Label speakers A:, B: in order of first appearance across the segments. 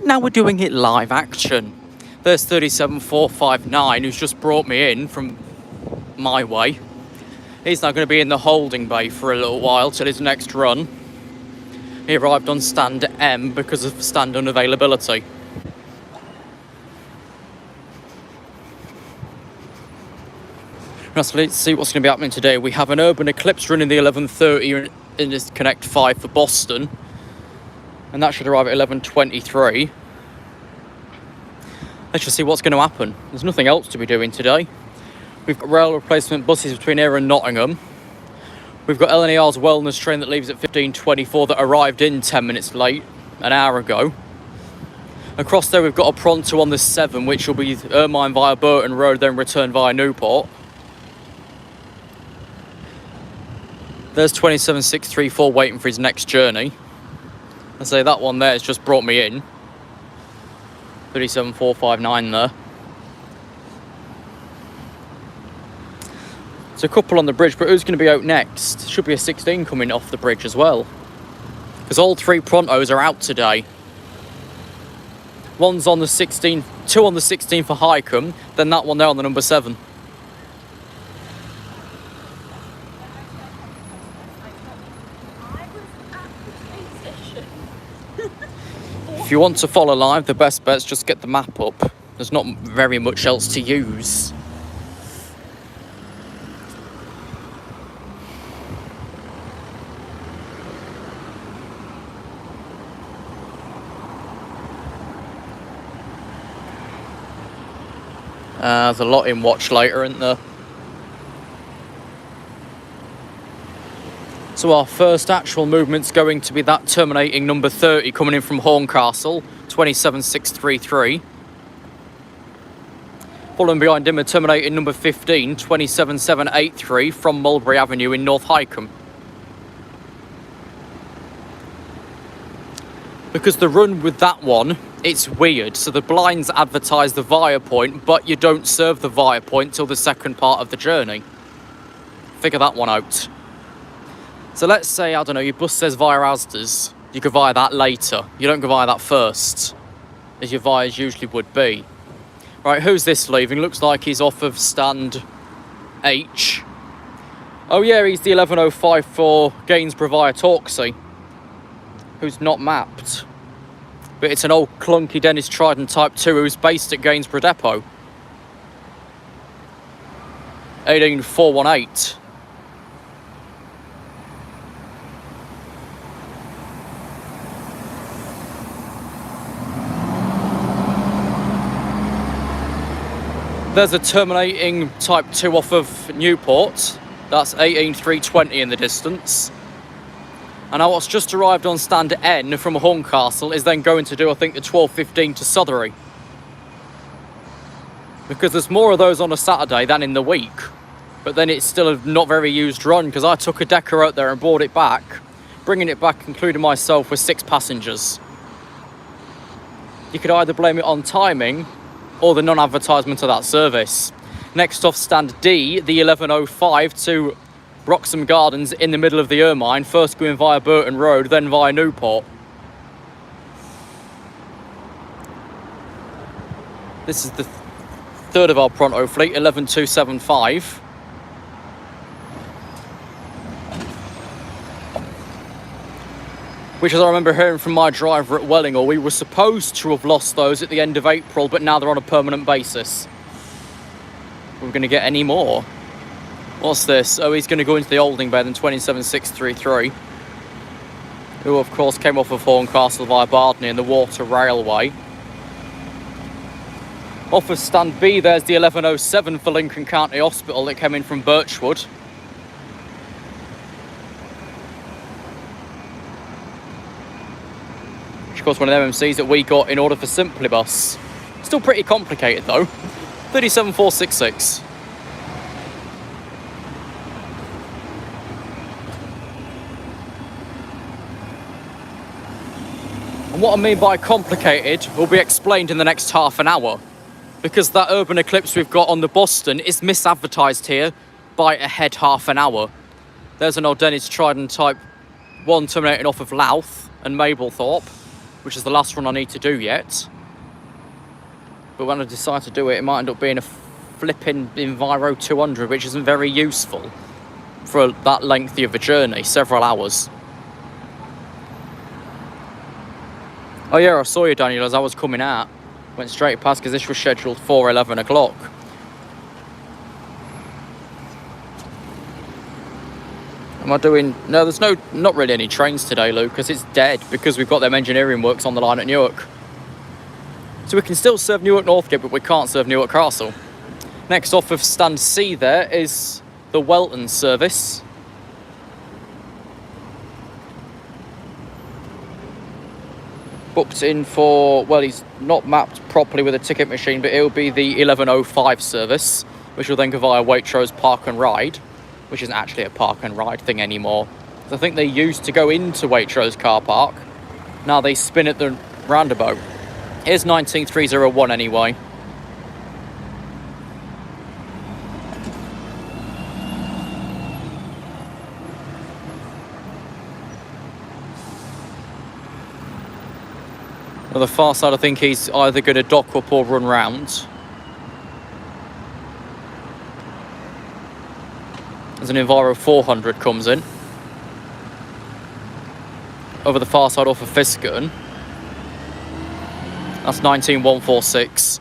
A: Now we're doing it live action. There's 37459 who's just brought me in from my way. He's now going to be in the holding bay for a little while till his next run. He arrived on stand M because of stand unavailability. Let's see what's going to be happening today. We have an Urban Eclipse running the 11:30 in this Connect 5 for Boston. And that should arrive at 11:23. Let's just see what's going to happen. There's nothing else to be doing today. We've got rail replacement buses between here and Nottingham. We've got LNER's wellness train that leaves at 15:24 that arrived in 10 minutes late, an hour ago. Across there we've got a Pronto on the 7, which will be Ermine via Burton Road, then return via Newport. There's 27634 waiting for his next journey. I say that one there has just brought me in. 37459 there. There's a couple on the bridge, but who's going to be out next? Should be a 16 coming off the bridge as well. Because all three Prontos are out today. One's on the 16, two on the 16 for Highcombe, then that one there on the number 7. If you want to follow live, the best bet's just get the map up. There's not very much else to use. There's a lot in watch later, isn't there? So our first actual movement's going to be that terminating number 30 coming in from Horncastle, 27633. Following behind him, a terminating number 15, 27783 from Mulberry Avenue in North Highcombe. Because the run with that one, it's weird. So the blinds advertise the via point, but you don't serve the via point till the second part of the journey. Figure that one out. So let's say, I don't know, your bus says via Asda's. You go via that later. You don't go via that first, as your vias usually would be. Right, who's this leaving? Looks like he's off of stand H. Oh yeah, he's the 11:05 for Gainsborough via Torksey, who's not mapped. But it's an old clunky Dennis Trident Type 2 who's based at Gainsborough Depot. 18418. There's a terminating Type 2 off of Newport. That's 18320 in the distance. And now what's just arrived on stand N from Horncastle is then going to do, I think, the 12:15 to Southery. Because there's more of those on a Saturday than in the week. But then it's still a not very used run, because I took a decker out there and brought it back. Bringing it back, including myself, with 6 passengers. You could either blame it on timing or the non-advertisement of that service. Next off stand D, the 11:05 to Broxham Gardens in the middle of the Ermine, first going via Burton Road, then via Newport. This is the third of our Pronto fleet, 11275. Which, as I remember hearing from my driver at Wellinghall, we were supposed to have lost those at the end of April, but now they're on a permanent basis. We're going to get any more. What's this? Oh, he's going to go into the holding bay, then 27633. Who, of course, came off of Horncastle via Bardney and the Water Railway. Off of stand B, there's the 11:07 for Lincoln County Hospital that came in from Birchwood. Of course, one of the MMCs that we got in order for Simplibus. Still pretty complicated though. 37466. And what I mean by complicated will be explained in the next half an hour. Because that Urban Eclipse we've got on the Boston is misadvertised here by a head half an hour. There's an old Dennis Trident Type 1 terminating off of Louth and Mablethorpe, which is the last run I need to do yet. But when I decide to do it, it might end up being a flipping Enviro 200, which isn't very useful for that lengthy of a journey, several hours. Oh yeah, I saw you, Daniel, as I was coming out. Went straight past because this was scheduled for 11 o'clock. Am I doing... No, there's not really any trains today, Luke, because it's dead, because we've got them engineering works on the line at Newark. So we can still serve Newark Northgate, but we can't serve Newark Castle. Next off of stand C there is the Welton service. Booked in for, well, he's not mapped properly with a ticket machine, but it'll be the 11:05 service, which will then go via Waitrose Park and Ride, which isn't actually a park and ride thing anymore. I think they used to go into Waitrose car park. Now they spin at the roundabout. Here's 19301 anyway. On the far side, I think he's either going to dock up or run round. As an Enviro 400 comes in. Over the far side off of Fiskerton. That's 19146.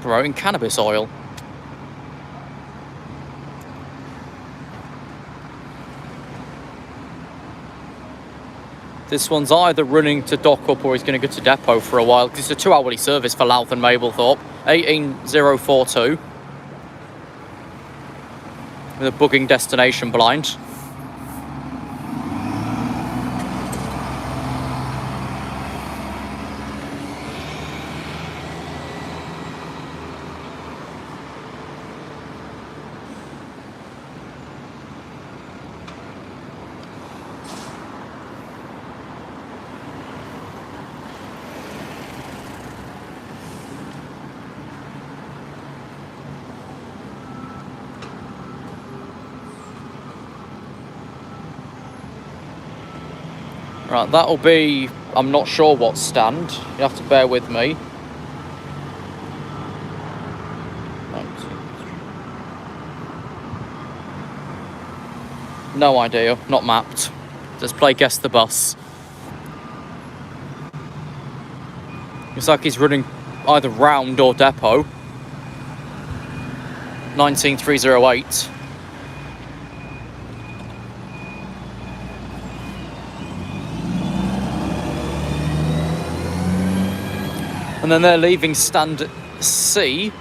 A: Promoting cannabis oil. This one's either running to dock up or he's going to go to depot for a while, because it's a 2-hourly service for Louth and Mablethorpe. 18042. With a booking destination blind. Right, that'll be, I'm not sure what stand, you have to bear with me. No idea, not mapped. Let's play guess the bus. Looks like he's running either round or depot. 19308. And then they're leaving stand C.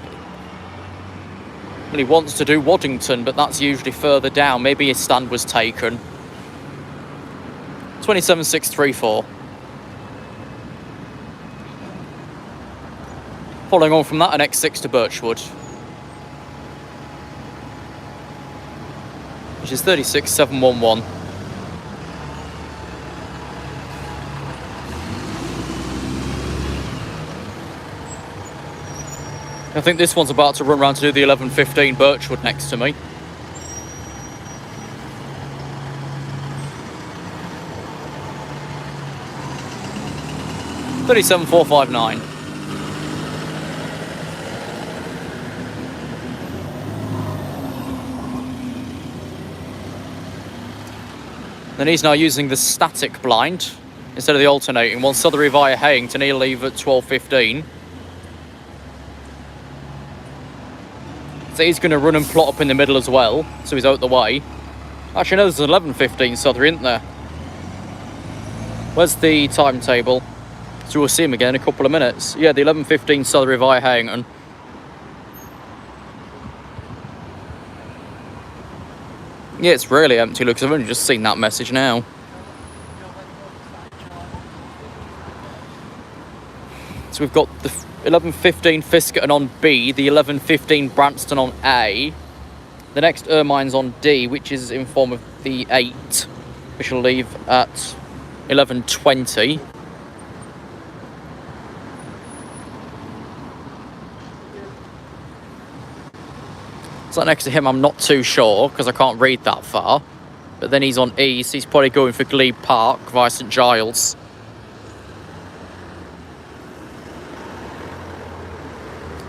A: Well, he wants to do Waddington, but that's usually further down. Maybe his stand was taken. 27634. Following on from that, an X6 to Birchwood, which is 36711. I think this one's about to run around to do the 11:15 Birchwood next to me. $37,459. Then he's now using the static blind instead of the alternating one. Southern via Hayington, he'll leave at 12:15. So he's going to run and plot up in the middle as well, so he's out the way. Actually, no, there's an 11:15 Southern, isn't there? Where's the timetable? So we'll see him again in a couple of minutes. Yeah, the 11:15 Southern via Hayington. Yeah, it's really empty, look, 'cause I've only just seen that message now. So we've got the 11:15 Fiskerton on B, the 11:15 Branston on A. The next Ermine's on D, which is in form of the 8, which will leave at 11:20. So next to him, I'm not too sure because I can't read that far. But then he's on east. He's probably going for Glebe Park via St Giles.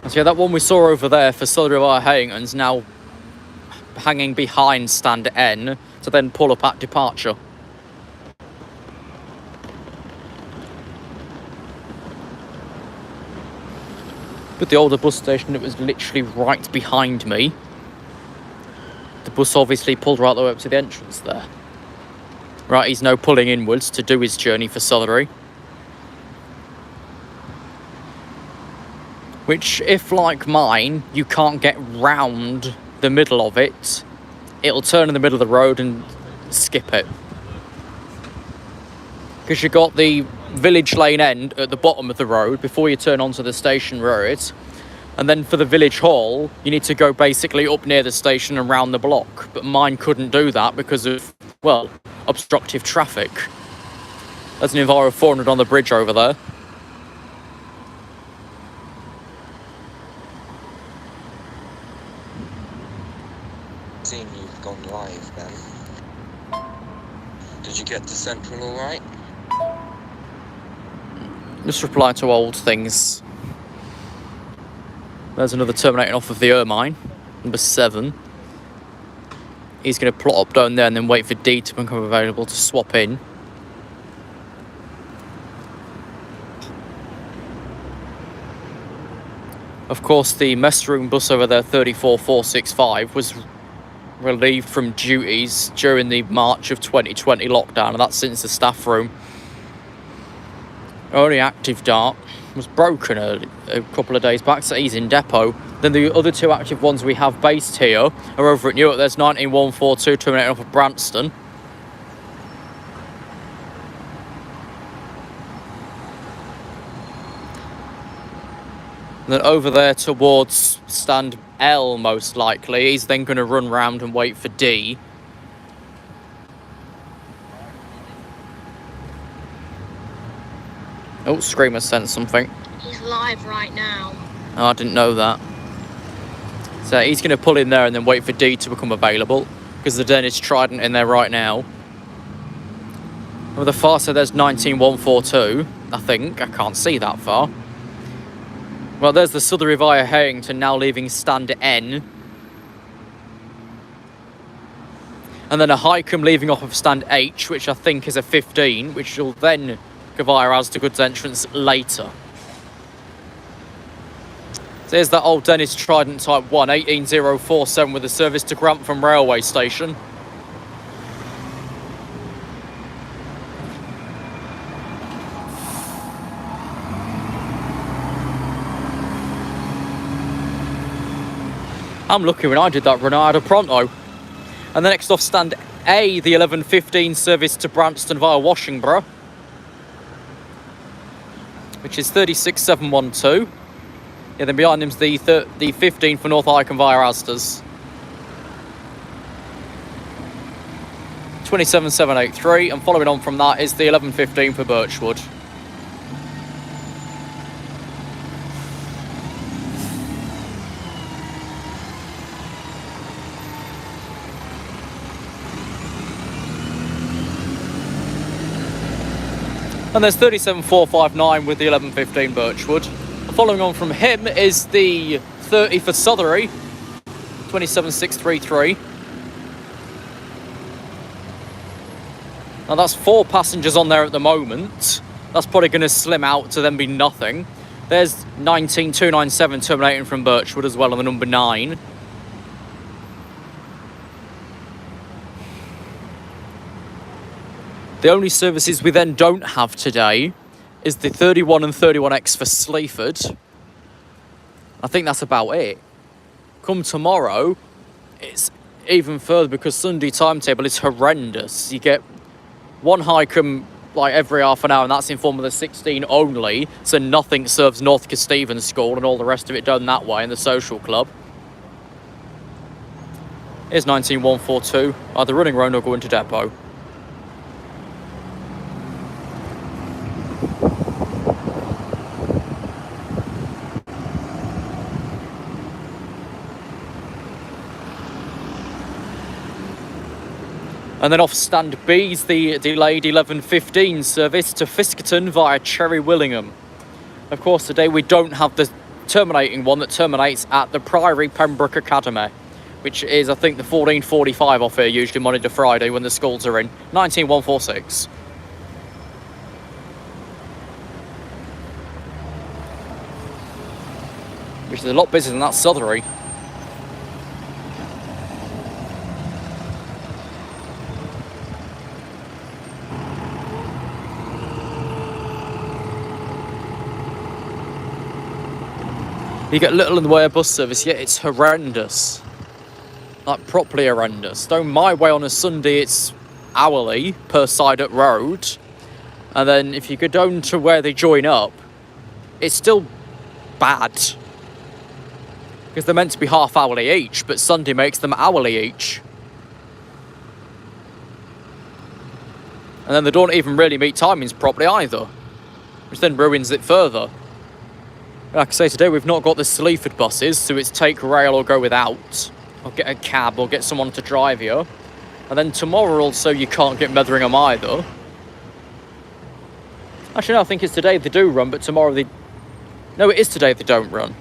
A: And so yeah, that one we saw over there for Southern via Hayington's now hanging behind stand N to then pull up at departure. With the older bus station, it was literally right behind me. The bus obviously pulled right the way up to the entrance there. Right, he's now pulling inwards to do his journey for Southern. Which, if like mine, you can't get round the middle of it, it'll turn in the middle of the road and skip it. Because you've got the village lane end at the bottom of the road before you turn onto the station road. And then for the village hall, you need to go basically up near the station and round the block. But mine couldn't do that because of, well, obstructive traffic. There's an Enviro 400 on the bridge over there.
B: Seeing you've gone live then. Did you get to Central alright?
A: Just reply to old things. There's another terminating off of the Ermine, number 7. He's going to plot up down there and then wait for D to become available to swap in. Of course, the mess room bus over there, 34465, was relieved from duties during the March of 2020 lockdown, and that's since the staff room. Only active dart was broken a couple of days back, so he's in depot. Then the other 2 active ones we have based here are over at Newark. There's 19142 terminating off of Branston. And then over there towards stand L, most likely, he's then going to run round and wait for D. Oh, Screamer sent something.
C: He's live right now.
A: Oh, I didn't know that. So he's going to pull in there and then wait for D to become available, because the Dennis Trident in there right now. Over the far side, there's 19142, I think. I can't see that far. Well, there's the Southern via Hayington now leaving stand N. And then a Highcombe leaving off of stand H, which I think is a 15, which will then go via Asda Goods entrance later. So here's that old Dennis Trident Type 1, 18047 with a service to Grantham Railway Station. I'm lucky when I did that run, I had a pronto. And the next off stand A, the 1115 service to Branston via Washingborough, which is 36712. Yeah, then behind him's the 15 for North Icon via Asda's. 27783, and following on from that is the 1115 for Birchwood. And there's 37459 with the 1115 Birchwood. Following on from him is the 30 for Southern, 27633. Now that's 4 passengers on there at the moment. That's probably going to slim out to then be nothing. There's 19297 terminating from Birchwood as well on the number 9. The only services we then don't have today is the 31 and 31X for Sleaford. I think that's about it. Come tomorrow, it's even further because Sunday timetable is horrendous. You get one Highcombe like every half an hour, and that's in Formula 16 only, so nothing serves North Stevens School and all the rest of it done that way in the social club. Here's 19142, either running round or going to depot. And then off stand B's the delayed 11:15 service to Fiskerton via Cherry Willingham. Of course, today we don't have the terminating one that terminates at the Priory Pembroke Academy, which is, I think, the 14:45 off here, usually Monday to Friday when the schools are in. 19146. Which is a lot busier than that Southery. You get little in the way of bus service, yet it's horrendous. Like, properly horrendous. Though my way on a Sunday, it's hourly per side at road. And then if you go down to where they join up, it's still bad. Because they're meant to be half hourly each, but Sunday makes them hourly each. And then they don't even really meet timings properly either, which then ruins it further. Like I say, today we've not got the Sleaford buses, so it's take rail or go without, or get a cab or get someone to drive you. And then tomorrow also you can't get Metheringham either. Actually no, I think it's today they do run, but tomorrow they... No, it is today they don't run.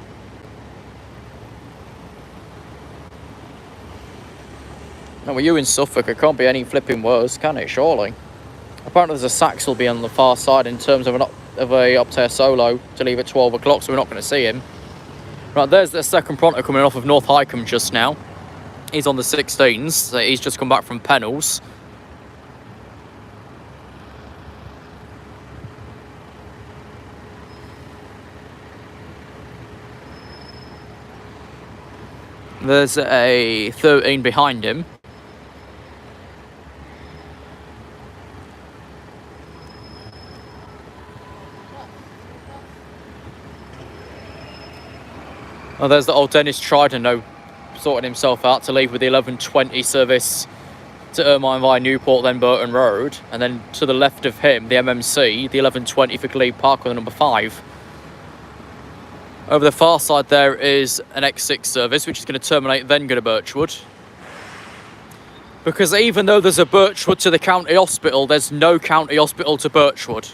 A: No, with you in Suffolk, it can't be any flipping worse, can it, surely? Apparently there's a Sax will be on the far side in terms of a Optare Solo to leave at 12 o'clock, so we're not going to see him. Right, there's the second Pronto coming off of North Highcombe just now. He's on the 16s, so he's just come back from Pennells. There's a 13 behind him. Oh, there's the old Dennis Trident sorting himself out to leave with the 11:20 service to Ermine via Newport, then Burton Road. And then to the left of him, the MMC, the 11:20 for Glebe Park with the number 5. Over the far side there is an X6 service, which is going to terminate, then go to Birchwood. Because even though there's a Birchwood to the county hospital, there's no county hospital to Birchwood.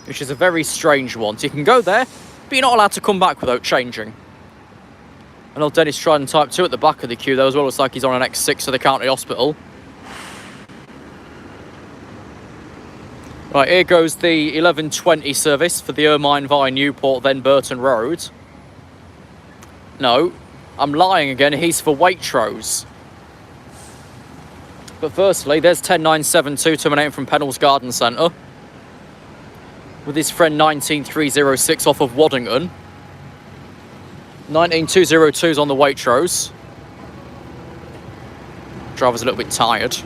A: Which is a very strange one. So you can go there, but you're not allowed to come back without changing. And old Dennis Trident Type 2 at the back of the queue there as well. Looks like he's on an X6 to the county hospital. Right, here goes the 11:20 service for the Ermine via Newport, then Burton Road. No, I'm lying again. He's for Waitrose. But firstly, there's 10972 terminating from Pennells Garden Centre, with his friend 19306 off of Waddington. 19202's on the Waitrose. Driver's a little bit tired.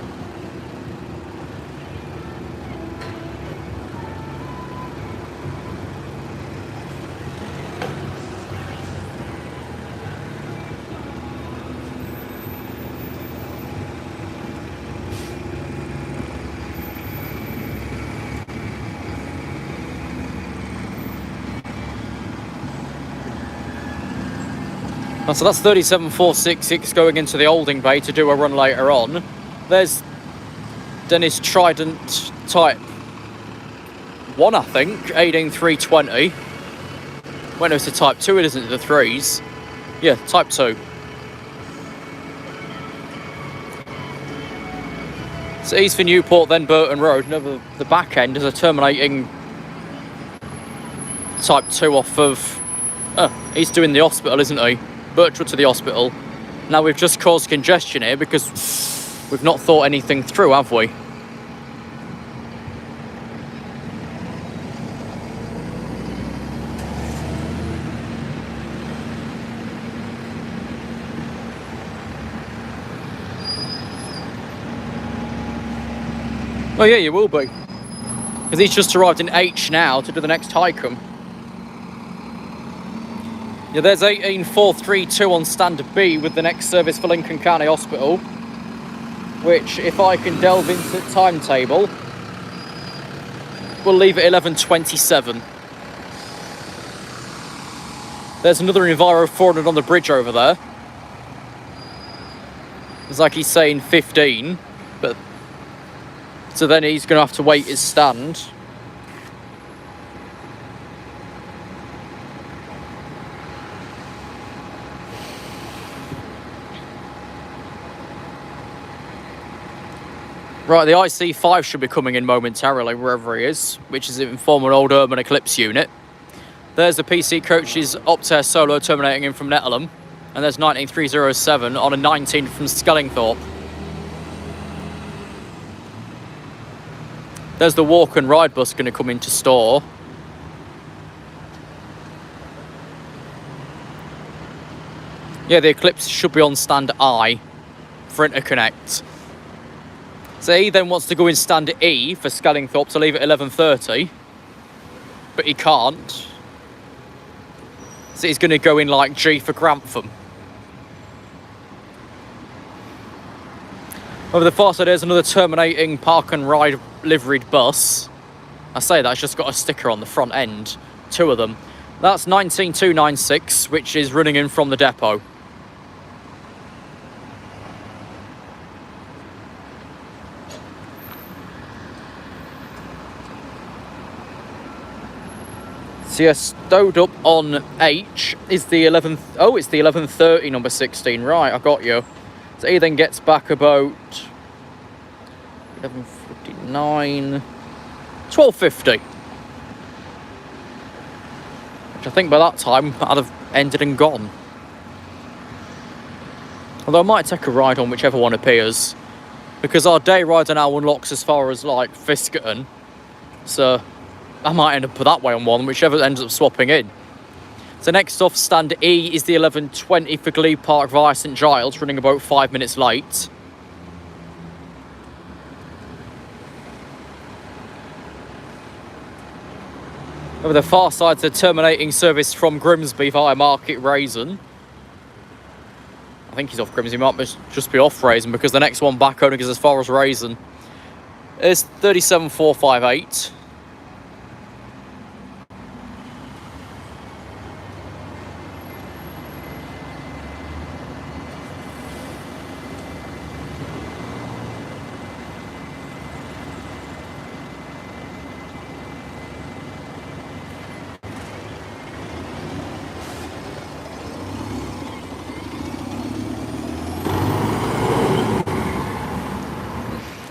A: So that's 37466 going into the holding bay to do a run later on. There's Dennis Trident Type 1, I think, 18320. When it's a Type 2, it isn't the 3s. Yeah, Type 2. So he's for Newport, then Burton Road. Another, the back end is a terminating Type 2 off of... Oh, he's doing the hospital, isn't he? Birchwood to the hospital. Now we've just caused congestion here because we've not thought anything through, have we? Oh yeah, you will be. Because he's just arrived in H now to do the next Highcombe. Yeah, there's 18432 on standard B with the next service for Lincoln County Hospital, which, if I can delve into the timetable, we'll leave at 11:27. There's another Enviro 400 on the bridge over there. It's like he's saying 15, but so then he's going to have to wait his stand. Right, the IC5 should be coming in momentarily, wherever he is, which is in form of an old Urban Eclipse unit. There's the PC Coaches Optare Solo terminating in from Netherham. And there's 19307 on a 19 from Skellingthorpe. There's the walk and ride bus going to come into store. Yeah, the Eclipse should be on stand I for interconnect. So he then wants to go in stand E for Skellingthorpe to leave at 11:30, but he can't. So he's going to go in like G for Grantham. Over the far side, there's another terminating park and ride liveried bus. I say that, it's just got a sticker on the front end. 2 of them. That's 19296, which is running in from the depot. So yeah, stowed up on H is the 11th. Oh, it's the 11:30 number 16. Right, I got you. So he then gets back about 11:59, 12:50. Which I think by that time I'd have ended and gone. Although I might take a ride on whichever one appears, because our day rider now unlocks as far as like Fiskerton, so I might end up that way on one, whichever ends up swapping in. So next off stand E is the 11:20 for Glebe Park via St Giles, running about 5 minutes late. Over the far side, the terminating service from Grimsby via Market Raisin. I think he's off Grimsby, might just be off Raisin, because the next one back only goes as far as Raisin. It's 37458.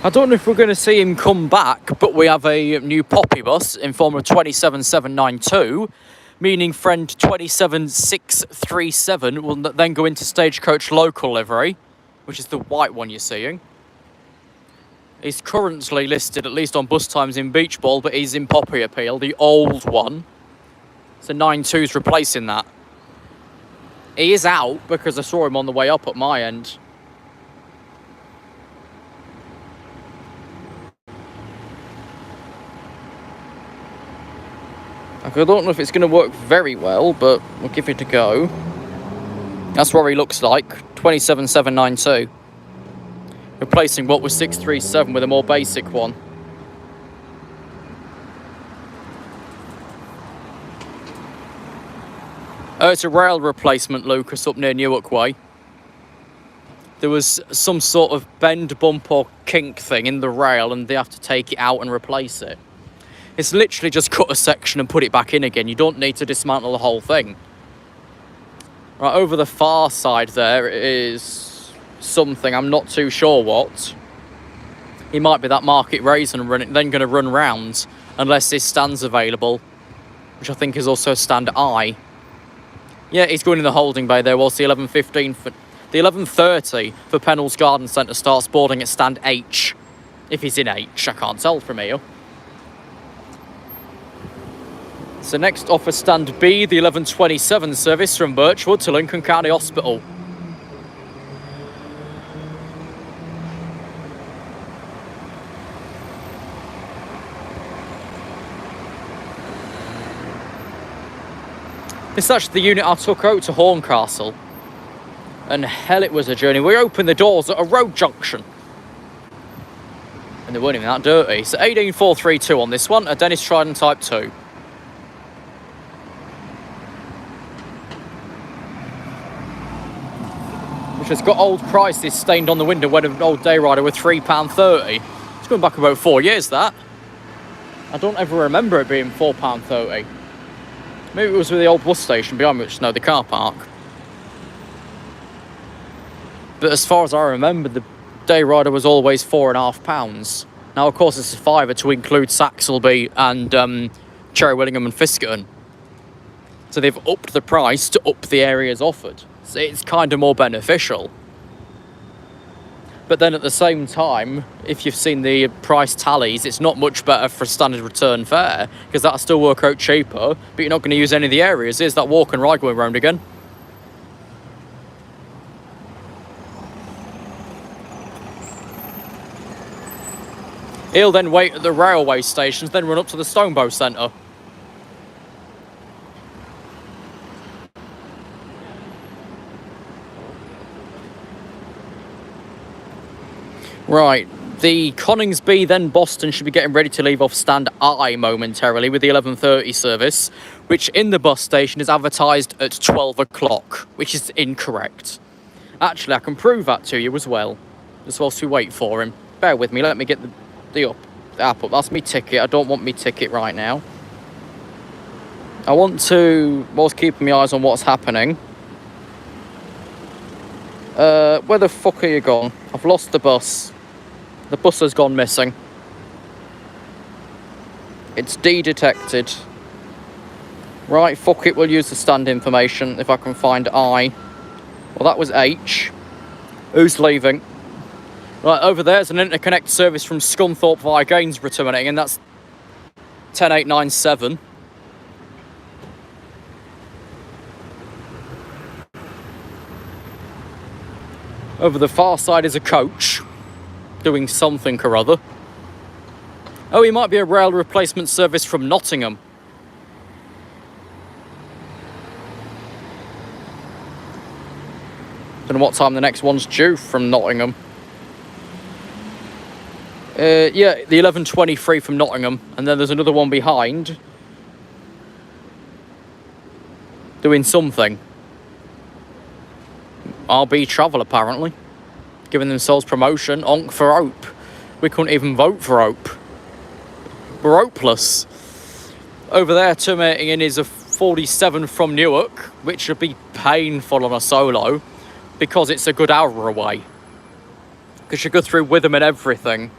A: I don't know if we're going to see him come back, but we have a new Poppy bus in form of 27792, meaning friend 27637 will then go into Stagecoach local livery, which is the white one you're seeing. He's currently listed, at least on bus times, in Beach Ball, but he's in Poppy Appeal, the old one. So 92's replacing that. He is out because I saw him on the way up at my end. I don't know if it's going to work very well, but we'll give it a go. That's what he looks like, 27792. Replacing what was 637 with a more basic one. Oh, it's a rail replacement, Lucas, up near Newark Way. There was some sort of bend, bump or kink thing in the rail and they have to take it out and replace it. It's literally just cut a section and put it back in again. You don't need to dismantle the whole thing. Right, over the far side there is something, I'm not too sure what. He might be that Market Raisin running, then going to run round, unless his stand's available, which I think is also stand I. Yeah, he's going in the holding bay there, whilst the 11:15 for the 11:30 for Pennell's Garden Centre starts boarding at stand H. If he's in H, I can't tell from here. So next off is stand B, the 11:27 service from Birchwood to Lincoln County Hospital. This is actually the unit I took out to Horncastle. And hell, it was a journey. We opened the doors at a road junction. And they weren't even that dirty. So 18432 on this one, a Dennis Trident Type 2. which has got old prices stained on the window when an old day rider with £3.30. It's going back about 4 years, that. I don't ever remember it being £4.30. Maybe it was with the old bus station behind which the car park. But as far as I remember, the day rider was always £4.50. Now, of course, it's a fiver to include Saxelby and Cherry Willingham and Fiskerton. So they've upped the price to up the areas offered. So it's kind of more beneficial. But then at the same time, if you've seen the price tallies, it's not much better for standard return fare, because that'll still work out cheaper, but you're not going to use any of the areas. Here's that walk and ride going round again. He'll then wait at the railway stations, then run up to the Stonebow Centre. Right, the Coningsby then Boston should be getting ready to leave off stand I momentarily with the 11:30 service, which in the bus station is advertised at 12 o'clock, which is incorrect. Actually, I can prove that to you as well, just whilst we wait for him. Bear with me, let me get the app up. That's me ticket. I don't want me ticket right now. I want to, whilst keeping my eyes on what's happening. Where the fuck are you gone? I've lost the bus. The bus has gone missing. It's D-detected. Right, fuck it, we'll use the stand information if I can find I. Well, that was H. Who's leaving? Right, over there's an interconnect service from Scunthorpe via Gainsborough terminating, and that's 10897. Over the far side is a coach doing something or other. Oh, he might be a rail replacement service from Nottingham. Don't know what time the next one's due from Nottingham. Yeah, the 11:23 from Nottingham, and then there's another one behind doing something. RB Travel, apparently. Giving themselves promotion. Onk for Hope. We couldn't even vote for Hope. We're hopeless. Over there, terminating in is a 47 from Newark, which would be painful on a solo, because it's a good hour away. Because you go through Witham and everything.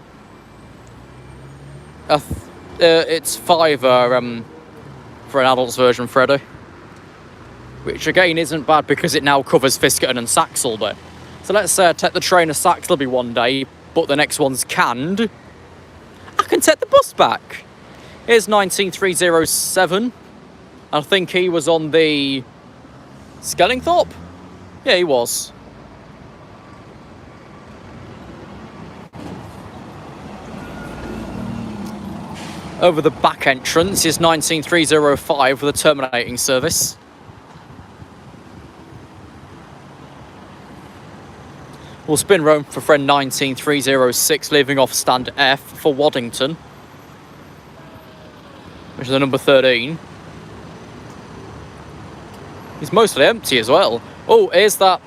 A: It's £5 for an adult's version, Freddie. Which again isn't bad because it now covers Fiskerton and Saxelby. So let's say I take the train to Saxelby one day, but the next one's canned. I can take the bus back. Here's 19307. I think he was on the Skellingthorpe? Yeah, he was. Over the back entrance is 19305 with a terminating service. We'll spin round for friend 19306, leaving off stand F for Waddington, which is the number 13. He's mostly empty as well. Oh, here's that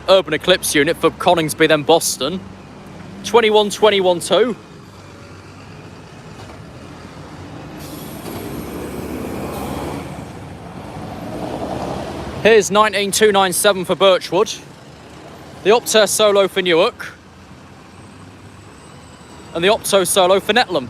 A: Urban Eclipse unit for Coningsby, then Boston. 21212. Here's 19297 for Birchwood. The Opter Solo for Newark. And the Opto Solo for Netlham.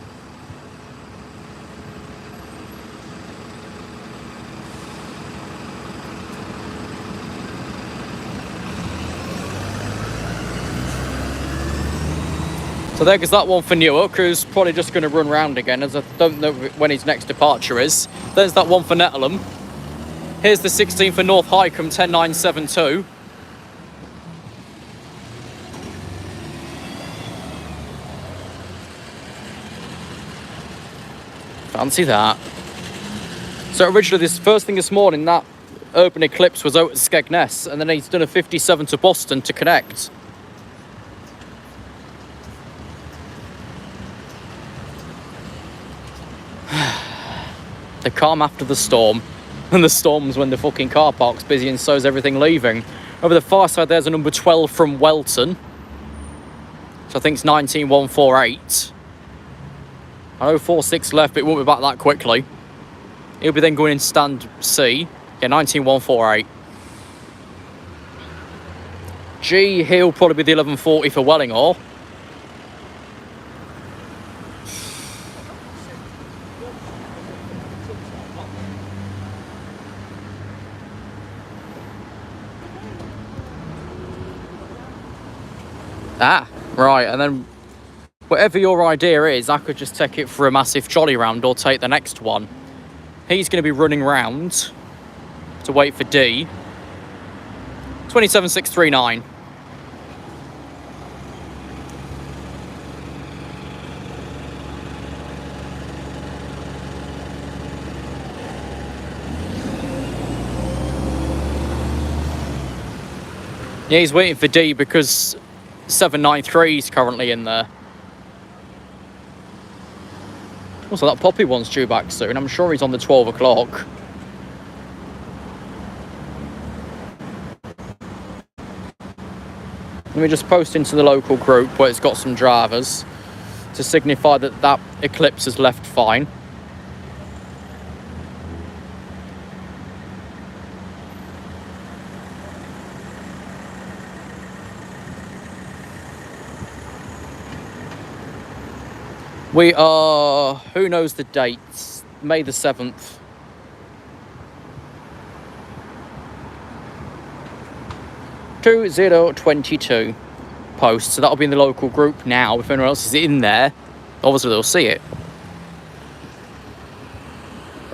A: So there goes that one for Newark, who's probably just going to run round again, as I don't know when his next departure is. There's that one for Netlham. Here's the 16 for North Highcombe, 10972. Fancy that. So originally, this first thing this morning, that Urban Eclipse was out at Skegness, and then he's done a 57 to Boston to connect. The calm after the storm, and the storm's when the fucking car park's busy and so's everything leaving. Over the far side, there's a number 12 from Welton. So I think it's 19148. I know 46 left, but it won't be back that quickly. He'll be then going in stand C. Yeah, 19148. G, he'll probably be the 1140 for Wellinghall. Ah, right, and then whatever your idea is, I could just take it for a massive jolly round or take the next one. He's going to be running round to wait for D. 27639. Yeah, he's waiting for D because 793 is currently in there. Also, that Poppy one's due back soon. I'm sure he's on the 12 o'clock. Let me just post into the local group where it's got some drivers to signify that that Eclipse has left fine. We are, who knows the dates? May the 7th. (2022) post, so that'll be in the local group now. If anyone else is in there, obviously they'll see it.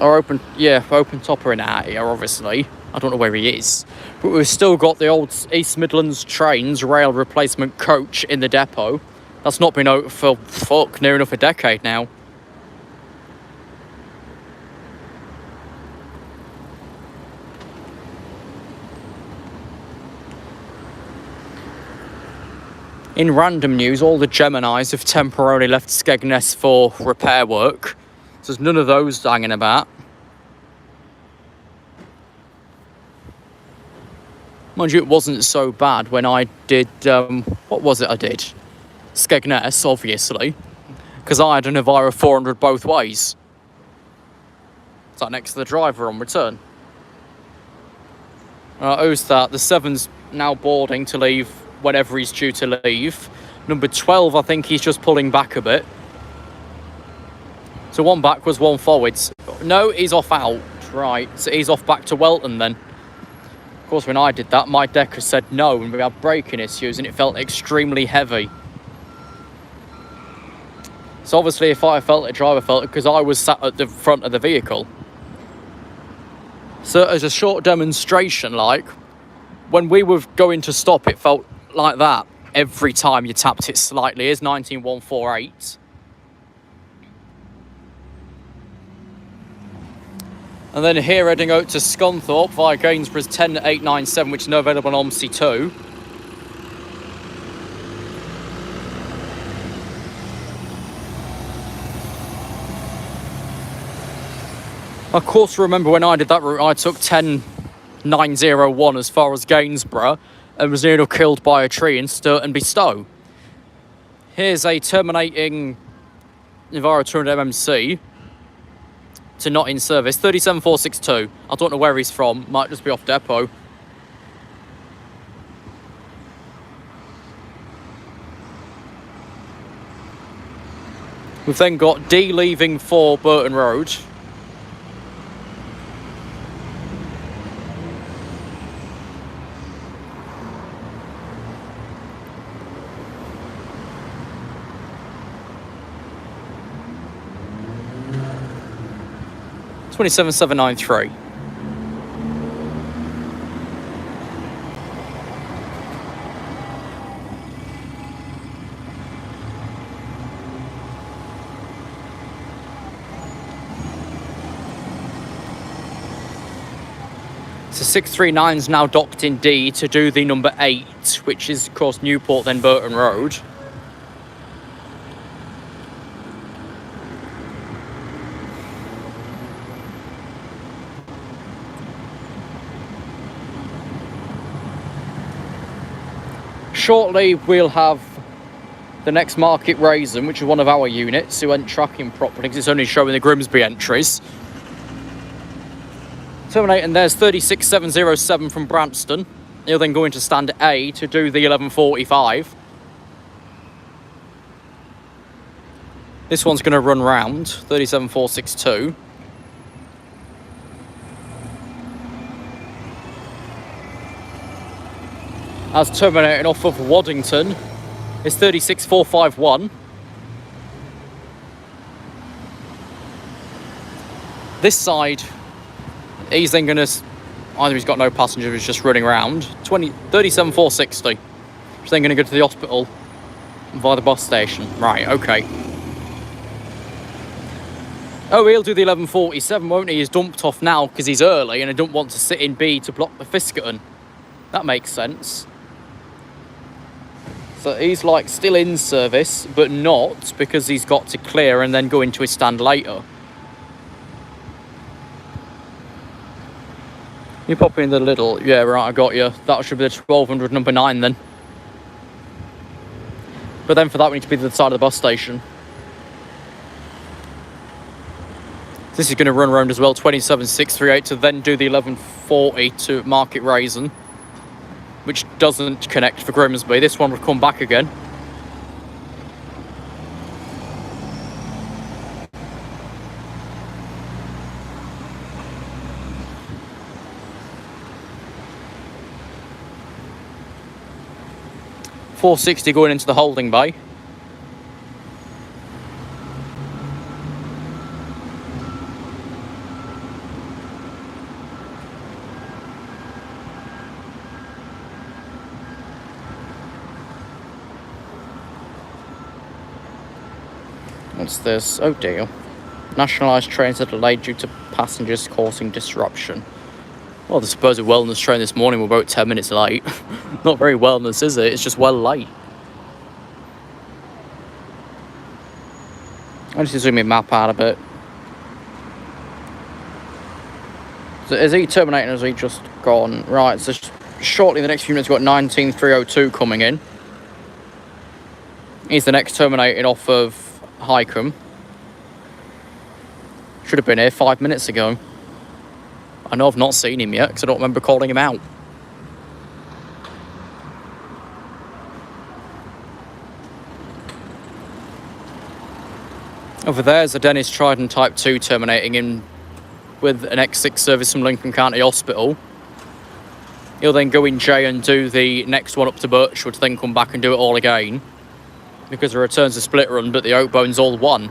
A: Or open topper in out here, obviously. I don't know where he is, but we've still got the old East Midlands Trains rail replacement coach in the depot. That's not been out for near enough a decade now. In random news, all the Geminis have temporarily left Skegness for repair work. So there's none of those hanging about. Mind you, it wasn't so bad when I did, what was it I did? Skegness, obviously, because I had an Navara 400 both ways. It's like next to the driver on return. Who's that? The 7's now boarding to leave whenever he's due to leave. Number 12, I think he's just pulling back a bit. So one backwards, one forwards. No, he's off out. Right, so he's off back to Welton then. Of course, when I did that, my decker said no, and we had braking issues, and it felt extremely heavy. So obviously if I felt it, driver felt it, because I was sat at the front of the vehicle. So as a short demonstration, like, when we were going to stop, it felt like that every time you tapped it slightly. Here's 19148. And then here heading out to Scunthorpe via Gainsborough's 10897, which is now available on OMSI2. Of course, remember when I did that route, I took 10901 as far as Gainsborough and was nearly killed by a tree in Sturton Bestow. Here's a terminating Navara 200 MMC to not in service, 37462. I don't know where he's from, might just be off depot. We've then got D leaving for Burton Road. (27793). So 639's now docked in D to do the number 8, which is of course Newport, then Burton Road. shortly we'll have the next market raisin, which is one of our units who ain't tracking properly because it's only showing the Grimsby entries. Terminating there's 36707 from Branston. He'll then go into stand A to do the 1145. This one's going to run round 37462. As terminating off of Waddington is 36451. This side, he's then going to, either he's got no passenger, he's just running around, 37460. He's then going to go to the hospital via the bus station. Right, okay. Oh, he'll do the 1147, won't he? He's dumped off now because he's early and I don't want to sit in B to block the Fiskerton. That makes sense. So he's like still in service, but not because he's got to clear and then go into his stand later. You pop in the little, yeah, right, I got you. That should be the 1200 number 9 then. But then for that we need to be to the side of the bus station. This is going to run around as well, 27638 to then do the 1140 to Market Raisin, which doesn't connect for Grimsby. This one will come back again. .460 going into the holding bay. What's this? Oh dear. Nationalised trains are delayed due to passengers causing disruption. Well, the supposed wellness train this morning were about 10 minutes late. Not very wellness, is it? It's just well late. I need to zoom my map out a bit. So is he terminating or is he just gone? Right, so shortly in the next few minutes we've got 19302 coming in. He's the next terminating off of Highcombe. Should have been here 5 minutes ago. I know I've not seen him yet because I don't remember calling him out. Over there's a Dennis Trident Type 2 terminating in with an X6 service from Lincoln County Hospital. He'll then go in J and do the next one up to Birchwood, then come back and do it all again. Because the return's a split run, but the Oakbone's all one.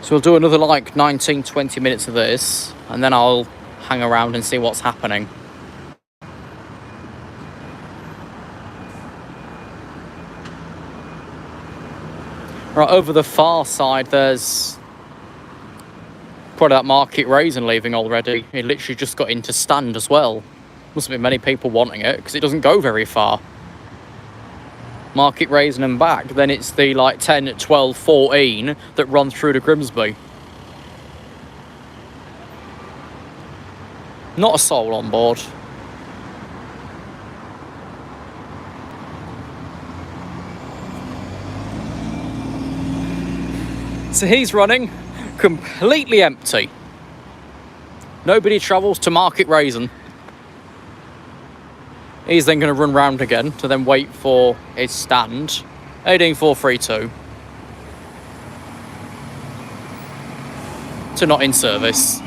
A: So we'll do another like 19-20 minutes of this, and then I'll hang around and see what's happening. Right, over the far side, there's probably that Market Raisin leaving already. It literally just got into stand as well. Mustn't be many people wanting it, because it doesn't go very far. Market Raisin and back, then it's the like 10, 12, 14 that run through to Grimsby. Not a soul on board. So he's running completely empty. Nobody travels to Market Raisin. He's then going to run round again to then wait for his stand. 18432. To not in service.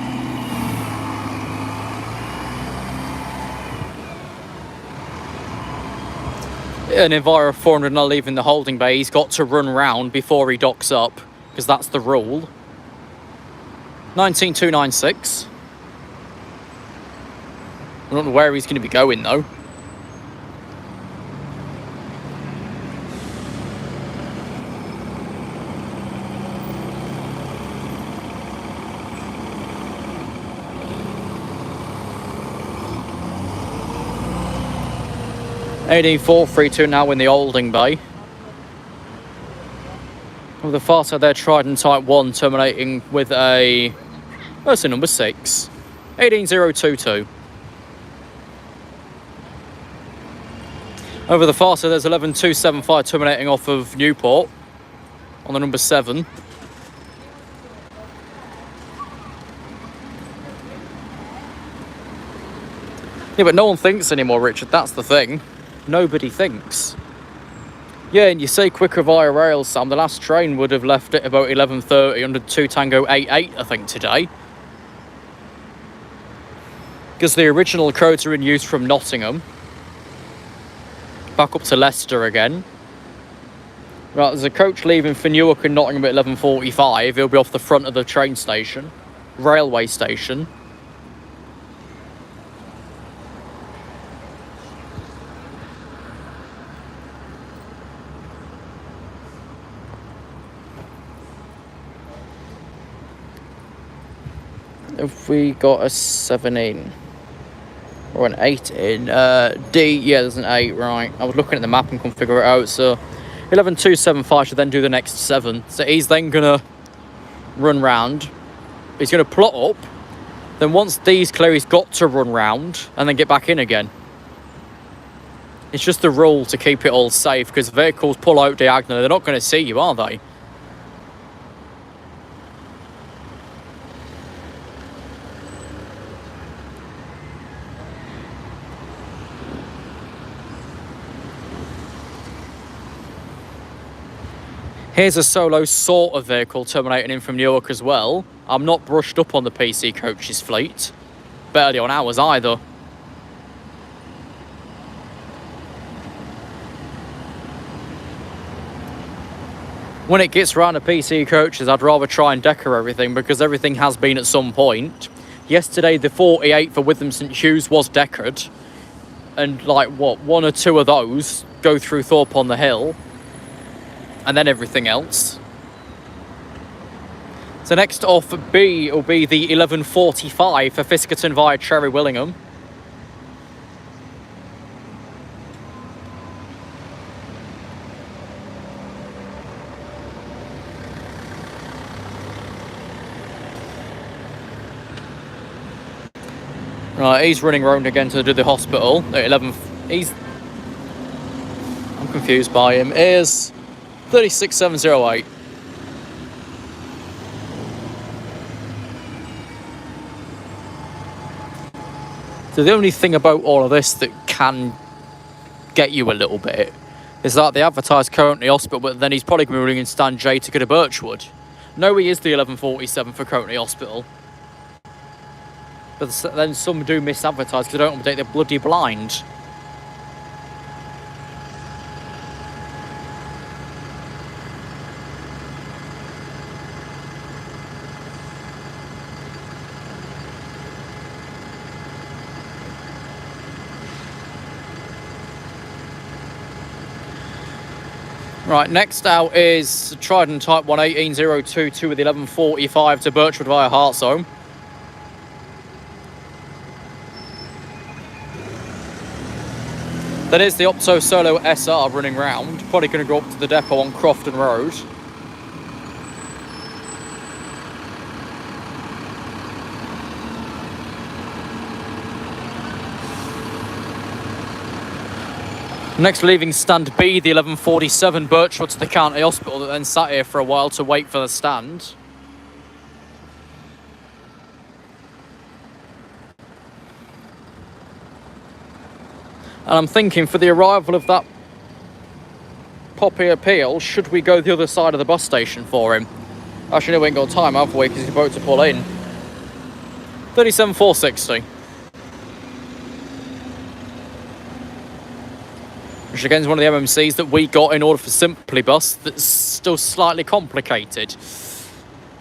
A: An Enviro 400 not leaving the holding bay. He's got to run round before he docks up, because that's the rule. 19296. I don't know where he's going to be going though. AD432 now in the holding bay. With the far side there, Trident Type 1 terminating with a... That's a number 6. 18022. Over the far side, there's 11275 terminating off of Newport on the number 7. Yeah, but no one thinks anymore, Richard. That's the thing. Nobody thinks. Yeah, and you say quicker via rail, Sam. The last train would have left at about 11:30 under 2 Tango 88, I think, today. Because the original codes are in use from Nottingham. Back up to Leicester again. Right, there's a coach leaving for Newark and Nottingham at 11:45. He'll be off the front of the train station. Railway station. Have we got a 7 in? Or an 8 in? D, yeah, there's an 8, right. I was looking at the map and couldn't figure it out, so 11275 should then do the next 7. So he's then gonna run round. He's gonna plot up. Then once D's clear, he's got to run round and then get back in again. It's just the rule to keep it all safe, because vehicles pull out diagonally. They're not going to see you, are they? Here's a solo sort of vehicle terminating in from Newark as well. I'm not brushed up on the PC coaches fleet. Barely on ours either. When it gets round to PC coaches, I'd rather try and decor everything, because everything has been at some point. Yesterday, the 48 for Witham St Hughes was decored. And like, what, 1 or 2 of those go through Thorpe on the Hill. And then everything else. So next off B will be the 11:45 for Fiskerton via Cherry Willingham. Right, he's running round again to do the hospital at 11. I'm confused by him. Here's 36708. So the only thing about all of this that can get you a little bit is that they advertise currently hospital, but then he's probably going to be running in stand J to go to Birchwood. No, he is the 11:47 for currently hospital. But then some do misadvertise because they don't update, they're bloody blind. Right, next out is Trident Type 1 18022 with 11:45 to Birchwood via Hartsholme. Then is the Opto Solo SR running round, probably going to go up to the depot on Crofton Road. Next leaving stand B, the 11:47 Birchwood to the County Hospital, that then sat here for a while to wait for the stand. And I'm thinking, for the arrival of that Poppy Appeal, should we go the other side of the bus station for him? Actually, no, we ain't got time, have we? Because he's about to pull in. 37,460. Which again is one of the MMCs that we got in order for Simply Bus that's still slightly complicated.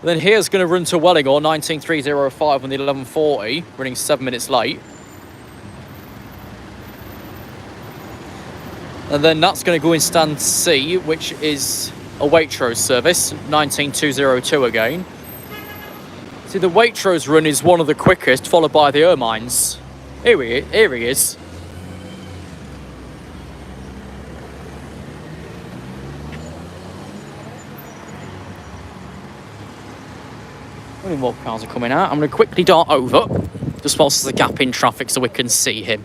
A: Then here's going to run to Wellingham, 19305 on the 11:40, running 7 minutes late. And then that's going to go in stand C, which is a Waitrose service, 19202 again. See, the Waitrose run is one of the quickest, followed by the Ermines. Here he is. Only more cars are coming out. I'm going to quickly dart over, just whilst there's a gap in traffic so we can see him.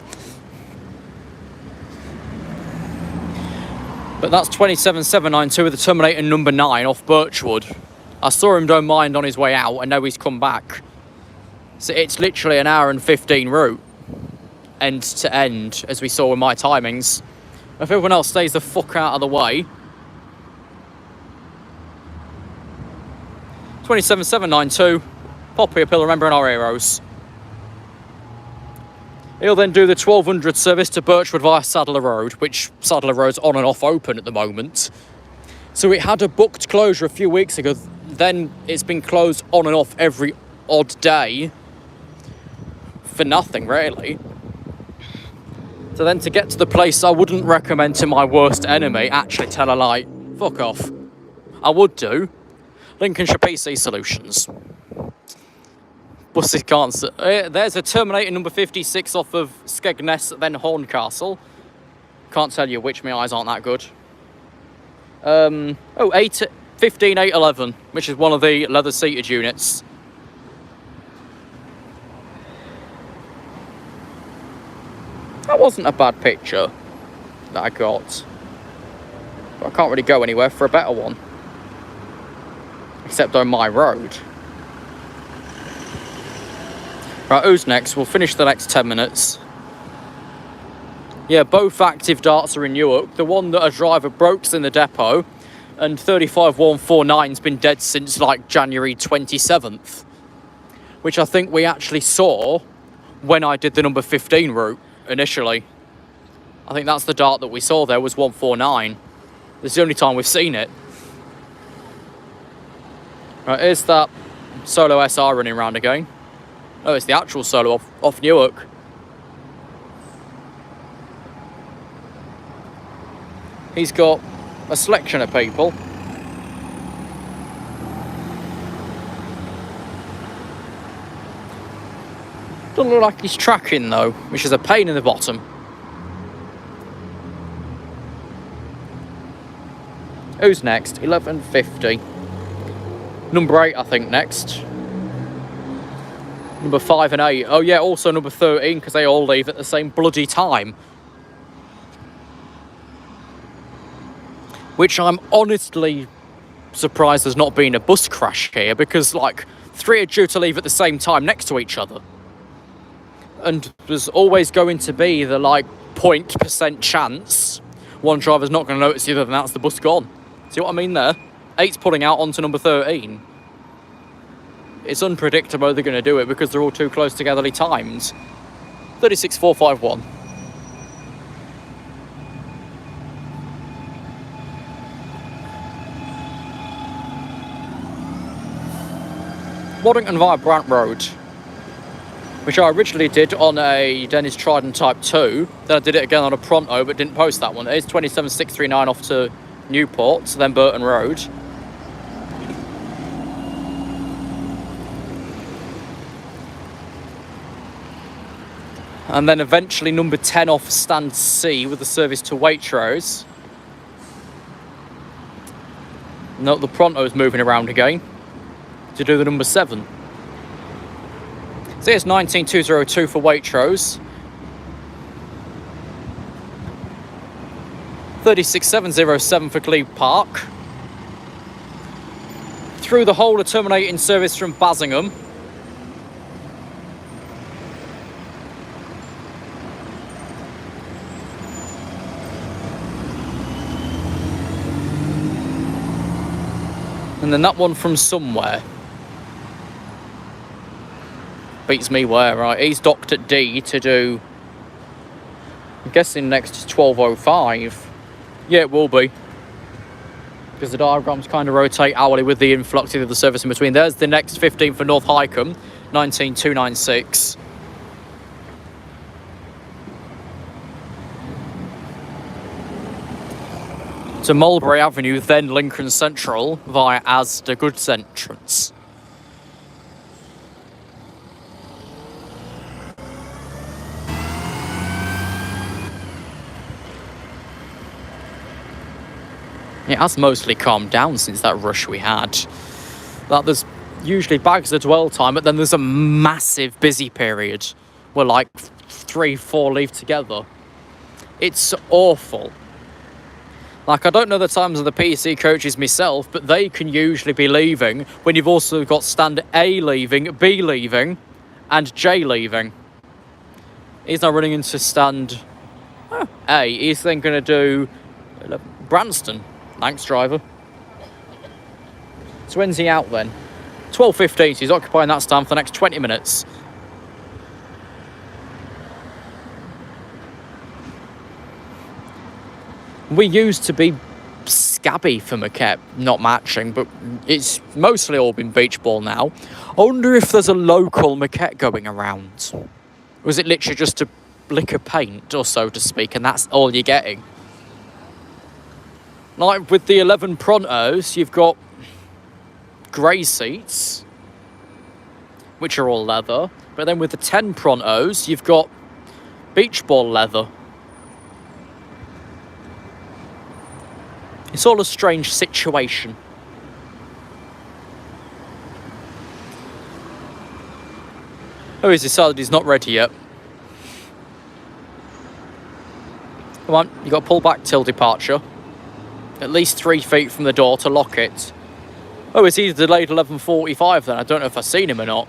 A: But that's 27792 with the Terminator number 9 off Birchwood. I saw him don't mind on his way out, and now he's come back. So it's literally an hour and 15 route, end to end, as we saw with my timings. If everyone else stays the fuck out of the way. 27792, Poppy Appeal, remembering our heroes. He'll then do the 1200 service to Birchwood via Sadler Road, which Sadler Road's on and off open at the moment. So it had a booked closure a few weeks ago, then it's been closed on and off every odd day for nothing, really. So then to get to the place I wouldn't recommend to my worst enemy, actually tell a lie, fuck off. I would do. Lincolnshire PC Solutions. Buses can't... there's a Terminator number 56 off of Skegness, then Horncastle. Can't tell you which, my eyes aren't that good. 15811, which is one of the leather-seated units. That wasn't a bad picture that I got. But I can't really go anywhere for a better one. Except on my road. Right, who's next? We'll finish the next 10 minutes. Yeah, both active darts are in Newark. The one that a driver broke's in the depot, and 35149's been dead since like January 27th. Which I think we actually saw when I did the number 15 route initially. I think that's the dart that we saw there was 149. It's the only time we've seen it. Right, here's that Solo SR running around again. Oh, it's the actual Solo off Newark. He's got a selection of people. Doesn't look like he's tracking though, which is a pain in the bottom. Who's next? 1150. Number 8, I think, next. Number 5 and 8. Oh yeah, also number 13, because they all leave at the same bloody time. Which I'm honestly surprised there's not been a bus crash here, because like 3 are due to leave at the same time next to each other. And there's always going to be the like 0% chance one driver's not going to notice the other, and that's the bus gone. See what I mean there? 8's pulling out onto number 13. It's unpredictable they're going to do it because they're all too close togetherly timed. 36451. Waddington via Brant Road, which I originally did on a Dennis Trident Type 2. Then I did it again on a Pronto, but didn't post that one. It is 27639 off to Newport, then Burton Road. And then eventually number 10 off Stand C with the service to Waitrose. Note the Pronto's moving around again to do the number 7. So here's 19202 for Waitrose. 36707 for Glebe Park. Through the whole of terminating service from Bassingham. And then that one from somewhere. Beats me where, right? He's docked at D to do... I'm guessing next is 1205. Yeah, it will be. Because the diagrams kind of rotate hourly with the influx of the service in between. There's the next 15 for North Highcombe, 19296. To Mulberry Avenue, then Lincoln Central via Asda Goods Entrance. It has mostly calmed down since that rush we had. That there's usually bags the dwell time, but then there's a massive busy period where like 3-4 leave together. It's awful. Like, I don't know the times of the PC coaches myself, but they can usually be leaving when you've also got stand A leaving, B leaving, and J leaving. He's now running into stand A. He's then going to do Branston. Thanks, driver. So when's he out then? 12:15, so he's occupying that stand for the next 20 minutes. We used to be scabby for Maquette, not matching, but it's mostly all been beach ball now. I wonder if there's a local Maquette going around. Or is it literally just a lick of paint, or so to speak, and that's all you're getting? Like with the 11 Prontos, you've got grey seats, which are all leather, but then with the 10 Prontos, you've got beach ball leather. It's all a strange situation. Oh, he's decided he's not ready yet. Come on, you got to pull back till departure. At least 3 feet from the door to lock it. Oh, is he delayed 11:45 then? I don't know if I've seen him or not.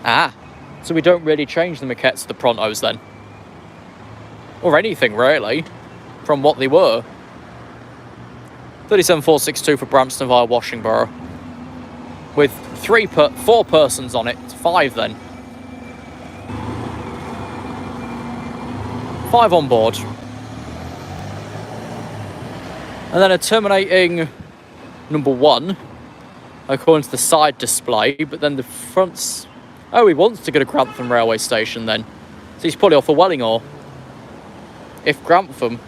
A: Ah, so we don't really change the maquettes to the Prontos then? Or anything, really, from what they were. 37462 for Brampton via Washington. With 4 persons on it. 5 then. 5 on board. And then a terminating number 1, according to the side display, but then the front's... Oh, he wants to go to Grantham railway station then. So he's probably off for Wellingore. If Grantham...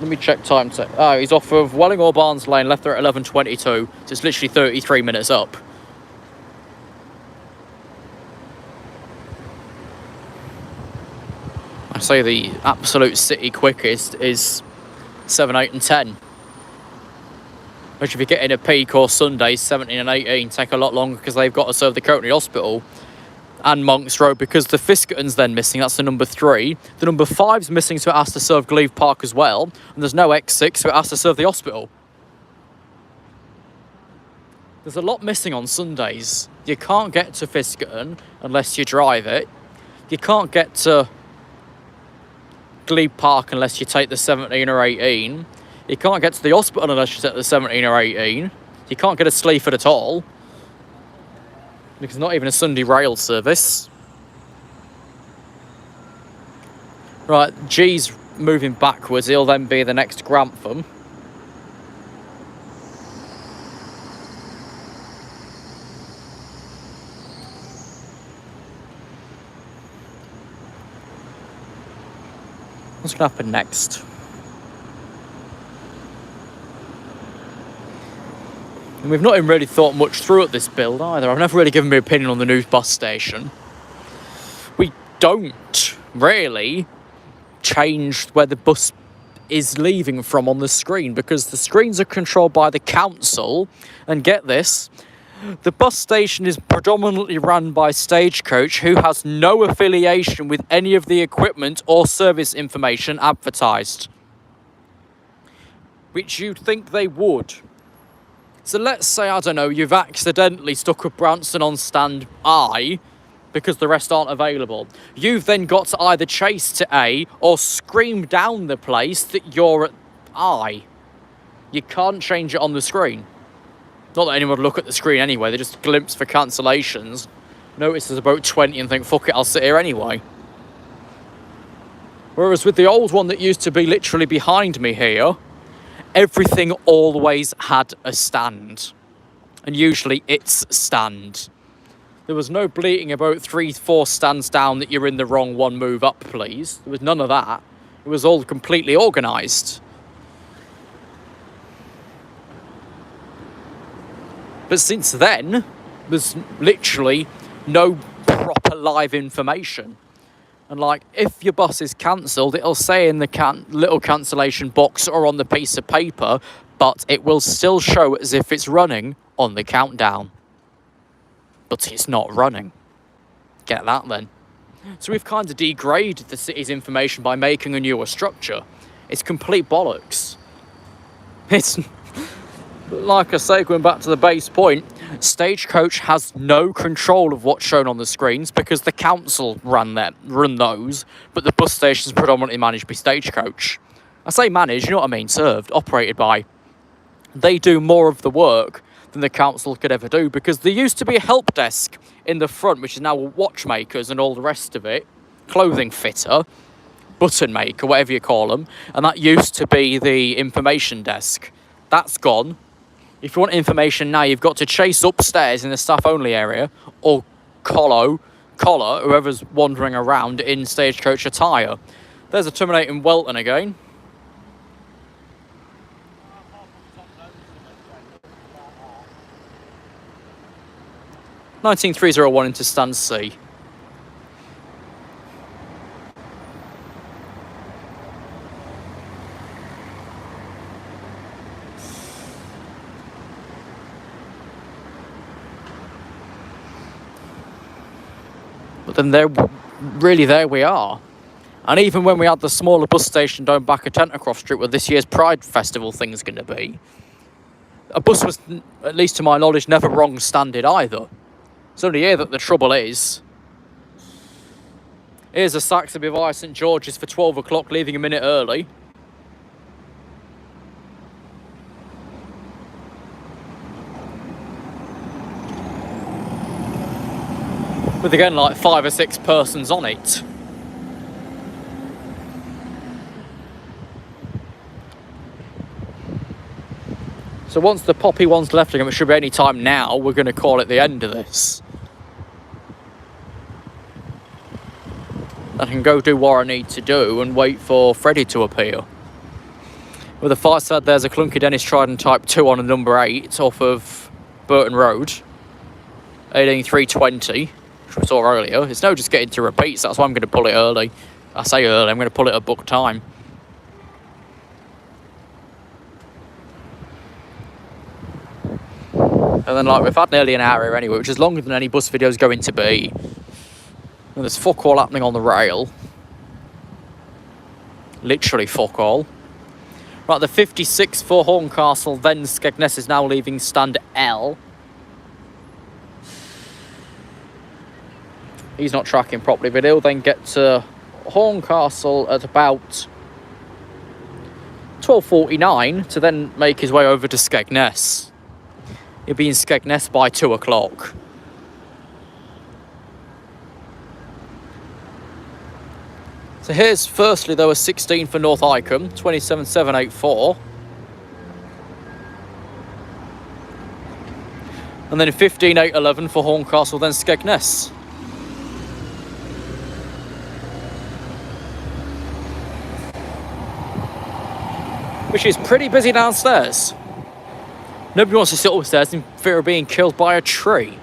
A: Let me check time. Oh, he's off of Wellingore Barnes Lane, left there at 11:22. So it's literally 33 minutes up. I say the absolute city quickest is 7, 8 and 10. Which if you get in a peak or Sundays, 17 and 18 take a lot longer because they've got to serve the Courtenay Hospital and Monks Road, because the Fiskerton's then missing. That's the number 3. The number 5's missing, so it has to serve Glebe Park as well. And there's no X6, so it has to serve the hospital. There's a lot missing on Sundays. You can't get to Fiskerton unless you drive it. You can't get to Glebe Park unless you take the 17 or 18. You can't get to the hospital unless you take the 17 or 18. You can't get to Sleaford at all, because not even a Sunday rail service. Right, G's moving backwards. He'll then be the next Grantham. What's going to happen next? And we've not even really thought much through at this build either. I've never really given my opinion on the new bus station. We don't really change where the bus is leaving from on the screen, because the screens are controlled by the council. And get this, the bus station is predominantly run by Stagecoach, who has no affiliation with any of the equipment or service information advertised. Which you'd think they would. So let's say, I don't know, you've accidentally stuck a Branston on stand I because the rest aren't available. You've then got to either chase to A or scream down the place that you're at I. You can't change it on the screen. Not that anyone would look at the screen anyway, they just glimpse for cancellations. Notice there's about 20 and think, fuck it, I'll sit here anyway. Whereas with the old one that used to be literally behind me here, everything always had a stand. And usually it's stand. There was no bleating about 3-4 stands down that you're in the wrong one, move up please. There was none of that. It was all completely organised. But since then, there's literally no proper live information. And like, if your bus is cancelled, it'll say in the little cancellation box or on the piece of paper, but it will still show as if it's running on the countdown. But it's not running. Get that then. So we've kind of degraded the city's information by making a newer structure. It's complete bollocks. It's, like I say, going back to the base point, Stagecoach has no control of what's shown on the screens because the council run those, but the bus station's predominantly managed by Stagecoach. I say managed, you know what I mean, served, operated by. They do more of the work than the council could ever do, because there used to be a help desk in the front, which is now watchmakers and all the rest of it, clothing fitter, button maker, whatever you call them, and that used to be the information desk. That's gone. If you want information now, you've got to chase upstairs in the staff-only area, or collar whoever's wandering around in Stagecoach attire. There's a terminating Welton again. (19301) into stand C. But then there we are. And even when we had the smaller bus station down back at Tentercroft Street where this year's Pride Festival thing's going to be, a bus was, at least to my knowledge, never wrong-standed either. It's only here that the trouble is. Here's a Saxby via St George's for 12 o'clock, leaving a minute early. With again like 5 or 6 persons on it. So once the Poppy one's left again, which should be any time now, we're going to call it the end of this. I can go do what I need to do and wait for Freddie to appear. With the far side, there's a clunky Dennis Trident Type 2 on a number 8 off of Burton Road. 18320, which we saw earlier. It's no just getting to repeats, that's why I'm going to pull it early. I say early, I'm going to pull it at book time. And then, like, we've had nearly an hour here anyway, which is longer than any bus video is going to be. And there's fuck all happening on the rail. Literally fuck all. Right, the 56 for Horncastle, then Skegness is now leaving stand L. He's not tracking properly, but he'll then get to Horncastle at about 12:49 to then make his way over to Skegness. He'll be in Skegness by 2 o'clock. So here's firstly though a 16 for North Icombe, 27784. And then a 15811 for Horncastle, then Skegness. Which is pretty busy downstairs. Nobody wants to sit upstairs in fear of being killed by a tree.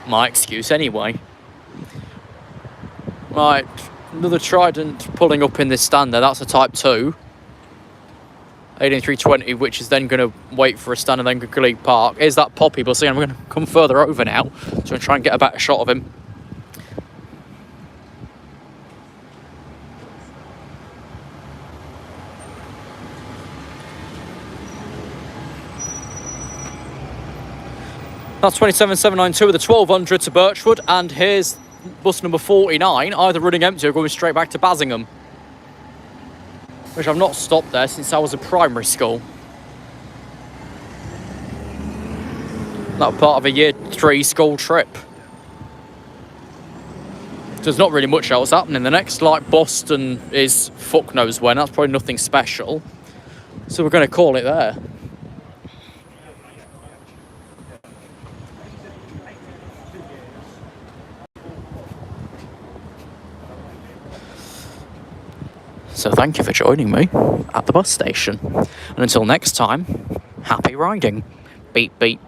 A: My excuse anyway. Right, another Trident pulling up in this stand there. That's a Type 2. 18320, which is then going to wait for a stand and then go to Glebe Park. Here's that Poppy bus again. We're going to come further over now to try and get a better shot of him. That's 27792 with a 1200 to Birchwood, and here's bus number 49, either running empty or going straight back to Bassingham. Which I've not stopped there since I was at primary school. That was part of a year 3 school trip. There's not really much else happening. The next, like, Boston is fuck knows when. That's probably nothing special. So we're going to call it there. So thank you for joining me at the bus station. And until next time, happy riding. Beep, beep.